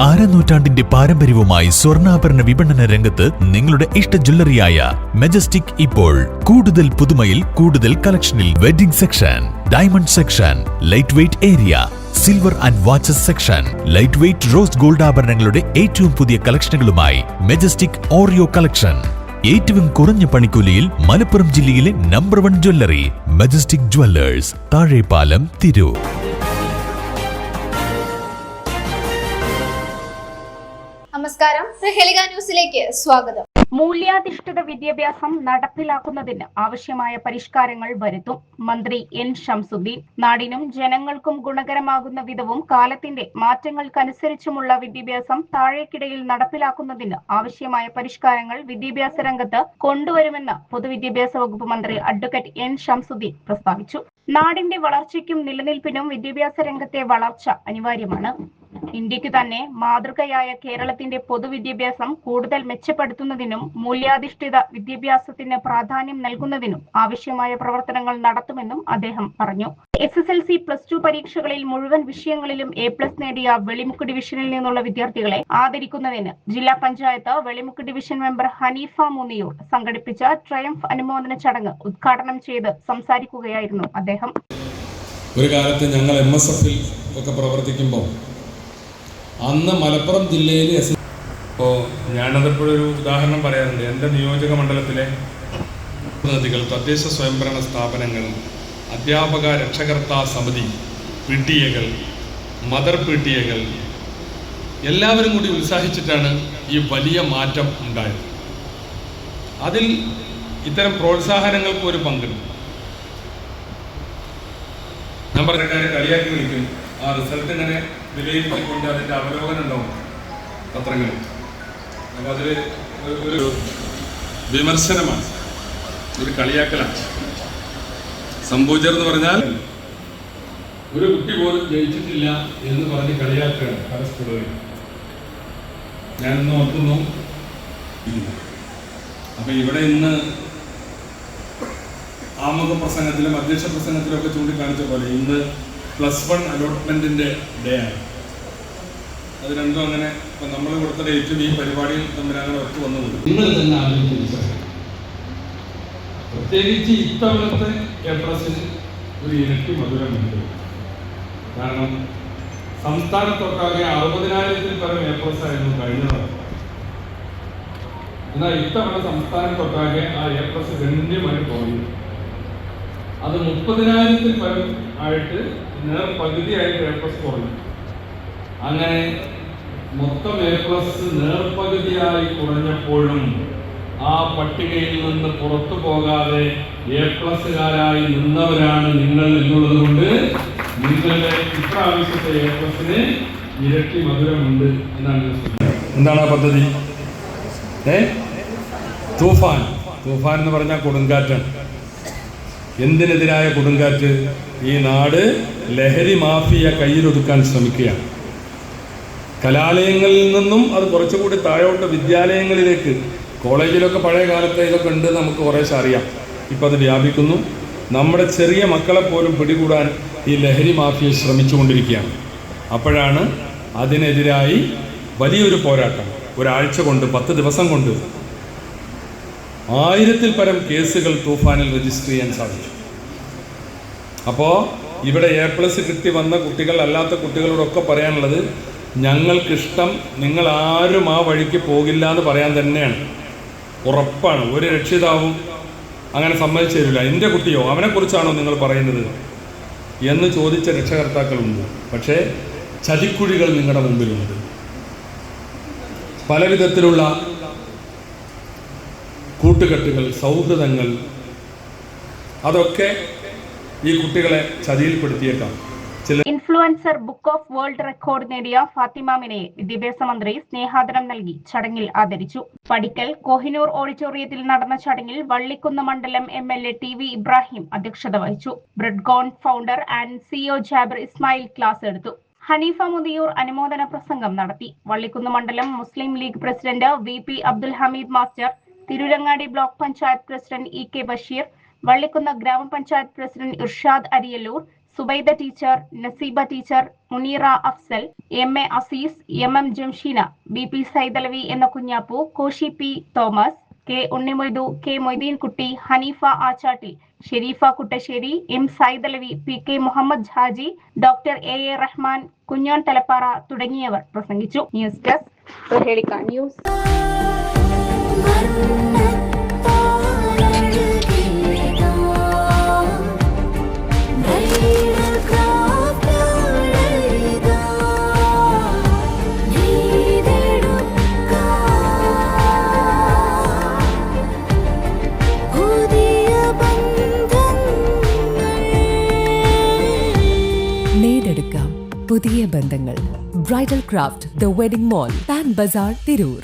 അരനൂറ്റാണ്ടിന്റെ പാരമ്പര്യവുമായി സ്വർണ്ണാഭരണ വിപണന രംഗത്ത് നിങ്ങളുടെ ഇഷ്ട ജ്വല്ലറിയായ മെജസ്റ്റിക് ഇപ്പോൾ കൂടുതൽ പുതുമയിൽ കൂടുതൽ കളക്ഷനിൽ wedding section, diamond section, light weight area, silver and watches section, light weight rose gold ആഭരണങ്ങളുടെ ഏറ്റവും പുതിയ കളക്ഷനുകളുമായി മെജസ്റ്റിക് ഓറിയോ കളക്ഷൻ. ഏറ്റവും കുറഞ്ഞ പണിക്കൂലിയിൽ മലപ്പുറം ജില്ലയിലെ number 1 jewellery majestic Jewellers, Thazhepalam, Tirur. നമസ്കാരം, പ്രഹേളിക ന്യൂസിലേക്ക് സ്വാഗതം. മൂല്യാധിഷ്ഠിത വിദ്യാഭ്യാസം നടപ്പിലാക്കുന്നതിന് ആവശ്യമായ പരിഷ്കാരങ്ങൾ വരുത്തും മന്ത്രി എൻ ശംസുദ്ദീൻ. നാടിനും ജനങ്ങൾക്കും ഗുണകരമാകുന്ന വിധവും കാലത്തിന്റെ മാറ്റങ്ങൾക്കനുസരിച്ചുമുള്ള വിദ്യാഭ്യാസം താഴേക്കിടയിൽ നടപ്പിലാക്കുന്നതിന് ആവശ്യമായ പരിഷ്കാരങ്ങൾ വിദ്യാഭ്യാസ രംഗത്ത് കൊണ്ടുവരുമെന്ന് പൊതുവിദ്യാഭ്യാസ വകുപ്പ് മന്ത്രി അഡ്വക്കേറ്റ് എൻ ശംസുദ്ദീൻ പ്രസ്താവിച്ചു. നാടിന്റെ വളർച്ചയ്ക്കും നിലനിൽപ്പിനും വിദ്യാഭ്യാസ രംഗത്തെ വളർച്ച അനിവാര്യമാണ്. ഇന്ത്യക്ക് തന്നെ മാതൃകയായ കേരളത്തിന്റെ പൊതുവിദ്യാഭ്യാസം കൂടുതൽ മെച്ചപ്പെടുത്തുന്നതിനും മൂല്യാധിഷ്ഠിത വിദ്യാഭ്യാസത്തിന് പ്രാധാന്യം നൽകുന്നതിനും ആവശ്യമായ പ്രവർത്തനങ്ങൾ നടത്തുമെന്നും അദ്ദേഹം പറഞ്ഞു. SSLC, +2 പരീക്ഷകളിൽ മുഴുവൻ വിഷയങ്ങളിലും A+ നേടിയ വെളിമുക്ക് ഡിവിഷനിൽ നിന്നുള്ള വിദ്യാർത്ഥികളെ ആദരിക്കുന്നതിന് ജില്ലാ പഞ്ചായത്ത് വെളിമുക്ക് ഡിവിഷൻ മെമ്പർ ഹനീഫ മുനിയൂർ സംഘടിപ്പിച്ച ട്രയംഫ് അനുമോദന ചടങ്ങ് ഉദ്ഘാടനം ചെയ്ത് സംസാരിക്കുകയായിരുന്നു അദ്ദേഹം. ഒരു കാലത്ത് ഞങ്ങൾ MSFൽ ഒക്കെ പ്രവർത്തിക്കുമ്പോൾ അന്ന് മലപ്പുറം ജില്ലയിൽ ഇപ്പോൾ ഞാനതിപ്പോഴൊരു ഉദാഹരണം പറയാറുണ്ട്. എൻ്റെ നിയോജക മണ്ഡലത്തിലെ പ്രതിനിധികൾ, തദ്ദേശ സ്വയംഭരണ സ്ഥാപനങ്ങൾ, അധ്യാപക രക്ഷകർത്താ സമിതി, PTA-കൾ, മദർ PTA-കൾ എല്ലാവരും കൂടി ഉത്സാഹിച്ചിട്ടാണ് ഈ വലിയ മാറ്റം ഉണ്ടായത്. അതിൽ ഇത്തരം പ്രോത്സാഹനങ്ങൾക്ക് ഒരു പങ്കുണ്ട്. ഞാൻ പറഞ്ഞ കാര്യം കളിയാക്കി വിളിക്കും. ആ റിസൾട്ട് ഇങ്ങനെ വിലയിരുത്തിക്കൊണ്ട് അതിൻ്റെ അവലോകനം ഉണ്ടാവും പത്രങ്ങളിൽ. അപ്പോൾ അതിൽ ഒരു വിമർശനമാണ്, ഒരു കളിയാക്കലാണ്. സംഭൂജർ എന്ന് പറഞ്ഞാൽ ഒരു കുട്ടി പോലും ജയിച്ചിട്ടില്ല എന്ന് പറഞ്ഞ് കളിയാക്കുകയാണ് പല സ്കൂളുകളിൽ. ഞാനിന്ന് ഓർക്കുന്നു. അപ്പം ഇവിടെ ഇന്ന് ആമുഖ പ്രസംഗത്തിലും അധ്യക്ഷ പ്രസംഗത്തിലൊക്കെ ചൂണ്ടിക്കാണിച്ച പോലെ ഇന്ന് +1 അലോട്ട്മെന്റിന്റെ ഡേ ആണ്. അത് രണ്ടും അങ്ങനെ ഇപ്പം നമ്മൾ കൊടുത്ത ഡേറ്റും ഈ പരിപാടിയും തമ്മിൽ അങ്ങനെ ഒത്തു വന്നുകൊണ്ട് നിങ്ങൾ തന്നെ ആലോചിച്ച് പ്രത്യേകിച്ച് ഇത്തവണത്തെ A+ന് ഒരു ഇരട്ടി മധുരമുണ്ട്. കാരണം സംസ്ഥാനത്തൊട്ടാകെ 60,000-ൽ പരം A+ ആയിരുന്നു കഴിഞ്ഞത്. എന്നാൽ ഇത്തവണ സംസ്ഥാനത്തൊട്ടാകെ ആ A+ ഗണ്യമായി കുറഞ്ഞു. അത് 30,000-ൽ പരം ആയിട്ട് നേർപകുതിയായിട്ട് A+ കുറഞ്ഞു. അങ്ങനെ മൊത്തം A+ നേർപകുതിയായി കുറഞ്ഞപ്പോഴും ആ പട്ടികയിൽ നിന്ന് പുറത്തു പോകാതെ A+കാരായി നിന്നവരാണ് നിങ്ങൾ എന്നുള്ളത് കൊണ്ട് നിങ്ങളുടെ ഇപ്രാവശ്യത്തെ A+ന് ഇരട്ടി മധുരമുണ്ട് എന്നാണ്. എന്താണ് ആ പദ്ധതി? തൂഫാൻ. തൂഫാൻ എന്ന് പറഞ്ഞാൽ കൊടുങ്കാറ്റാണ്. എന്തിനെതിരായ കൊടുങ്കാറ്റ്? ഈ നാട് ലഹരി മാഫിയ കയ്യിലൊതുക്കാൻ ശ്രമിക്കുകയാണ്. കലാലയങ്ങളിൽ നിന്നും അത് കുറച്ചുകൂടി താഴോട്ട് വിദ്യാലയങ്ങളിലേക്ക്, കോളേജിലൊക്കെ പഴയ കാലത്തെ ഇതൊക്കെ ഉണ്ട്, നമുക്ക് കുറേശ്ശെ അറിയാം. ഇപ്പോൾ അത് വ്യാപിക്കുന്നു. നമ്മുടെ ചെറിയ മക്കളെ പോലും പിടികൂടാൻ ഈ ലഹരി മാഫിയ ശ്രമിച്ചുകൊണ്ടിരിക്കുകയാണ്. അപ്പോഴാണ് അതിനെതിരായി വലിയൊരു പോരാട്ടം. ഒരാഴ്ച കൊണ്ട്, 10 ദിവസം കൊണ്ട് 1000-ൽ പരം കേസുകൾ തൂഫാനിൽ രജിസ്റ്റർ ചെയ്യാൻ സാധിച്ചു. അപ്പോൾ ഇവിടെ A+ കിട്ടി വന്ന കുട്ടികൾ, അല്ലാത്ത കുട്ടികളോടൊക്കെ പറയാനുള്ളത്, ഞങ്ങൾക്കിഷ്ടം നിങ്ങൾ ആരും ആ വഴിക്ക് പോകില്ല എന്ന് പറയാൻ തന്നെയാണ്. ഉറപ്പാണ്. ഒരു രക്ഷിതാവും അങ്ങനെ സമ്മതിച്ചു തരില്ല. എൻ്റെ കുട്ടിയോ അവനെക്കുറിച്ചാണോ നിങ്ങൾ പറയുന്നത് എന്ന് ചോദിച്ച രക്ഷകർത്താക്കളുണ്ട്. പക്ഷേ ചതിക്കുഴികൾ നിങ്ങളുടെ മുമ്പിലുണ്ട്. പല വിധത്തിലുള്ള കൂട്ടുകെട്ടുകൾ, സൗഹൃദങ്ങൾ, അതൊക്കെ ഈ കുട്ടികളെ ചതിയിൽപ്പെടുത്തിയേക്കാം. Influencer book of world record നേടിയ ഫാത്തിമ മിനയെ വിദ്യാഭ്യാസ മന്ത്രി സ്നേഹാദരം നൽകി ചടങ്ങിൽ ആദരിച്ചു. പടിക്കൽ കോഹിനൂർ ഓഡിറ്റോറിയത്തിൽ നടന്ന ചടങ്ങിൽ വള്ളിക്കുന്ന് മണ്ഡലം MLA TV ഇബ്രാഹിം അധ്യക്ഷത വഹിച്ചു. ബ്രെഡ്ഗോൺ founder and CEO Jabir Ismail class എടുത്തു. ഹനീഫ മുനിയൂർ അനുമോദന പ്രസംഗം നടത്തി. വള്ളിക്കുന്ന് മണ്ഡലം Muslim League president VP Abdul Hameed master, Tirurangadi block panchayat president EK Basheer, Vallikkunnu ഗ്രാമപഞ്ചായത്ത് president Irshad Ariyallur, Zubaida teacher, Naseeba teacher, Muneera Afsal, MA Azeez, MM Jamsheena, BP Saidalavi എന്ന Kunjappu, Koshy P Thomas, K Unnimoidu, K Moideenkutty, Haneefa Achattil, Shareefa Kuttassery, M Saidalavi, PK Muhammad Haji, doctor AA Rahman, കുഞ്ഞോൻ തലപ്പാറ തുടങ്ങിയവർ പ്രസംഗിച്ചു. News desk Prahelika news. നേടെടുക്കാം പുതിയ ബന്ധങ്ങൾ. Bridal craft the wedding mall, Pan Bazaar, Tirur.